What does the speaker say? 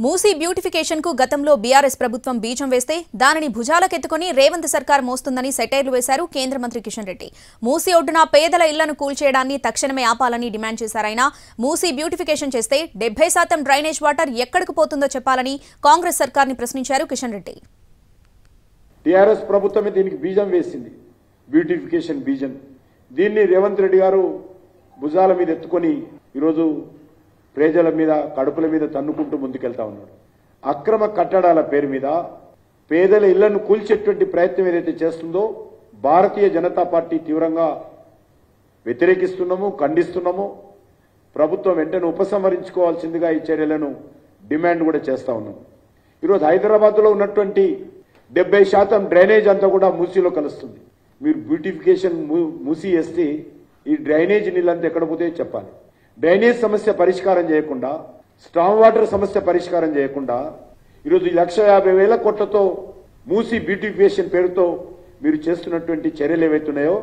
Musi beautification కు గతంలో BRS ప్రభుత్వం బీజం వేస్తే దానిని భుజాలకెత్తుకుని రేవంత్ సర్కార్ మోస్తుందని సెటైర్లు వేశారు కేంద్ర మంత్రి కిషన్ రెడ్డి. మూసీ ఒడ్డున పేదల ఇళ్లను కూల్చేయడాన్ని తక్షణమే ఆపాలని డిమాండ్ చేశారాయన. మూసీ బ్యూటిఫికేషన్ చేస్తే 70% డ్రైనేజ్ వాటర్ ఎక్కడికి పోతుందో చెప్పాలని కాంగ్రెస్ సర్కార్ని ప్రశ్నించారు కిషన్ రెడ్డి. టీఆర్ఎస్ ప్రభుత్వమే దీనికి బీజం వేసింది, బ్యూటిఫికేషన్ బీజం. దీన్ని రేవంత్ రెడ్డి గారు భుజాల మీద ఎత్తుకొని ఈరోజు ప్రజల మీద కడుపుల మీద తన్నుకుంటూ ముందుకెళ్తా ఉన్నాడు. అక్రమ కట్టడాల పేరు మీద పేదల ఇళ్లను కూల్చేటువంటి ప్రయత్నం ఏదైతే చేస్తుందో భారతీయ జనతా పార్టీ తీవ్రంగా వ్యతిరేకిస్తున్నాము, ఖండిస్తున్నాము. ప్రభుత్వం వెంటనే ఉపసంహరించుకోవాల్సిందిగా ఈ చర్యలను డిమాండ్ కూడా చేస్తా ఉన్నాం. ఈరోజు హైదరాబాద్లో ఉన్నటువంటి 70% డ్రైనేజ్ అంతా కూడా మూసీలో కలుస్తుంది. మీరు బ్యూటిఫికేషన్ మూసీ వేస్తే ఈ డ్రైనేజ్ నీళ్ళంతా ఎక్కడ పోతే చెప్పాలి. డ్రైనేజ్ సమస్య పరిష్కారం చేయకుండా, స్టామ్ వాటర్ సమస్య పరిష్కారం చేయకుండా ఈరోజు 1,50,000 కోట్లతో మూసీ బ్యూటిఫికేషన్ పేరుతో మీరు చేస్తున్నటువంటి చర్యలు ఏవైతున్నాయో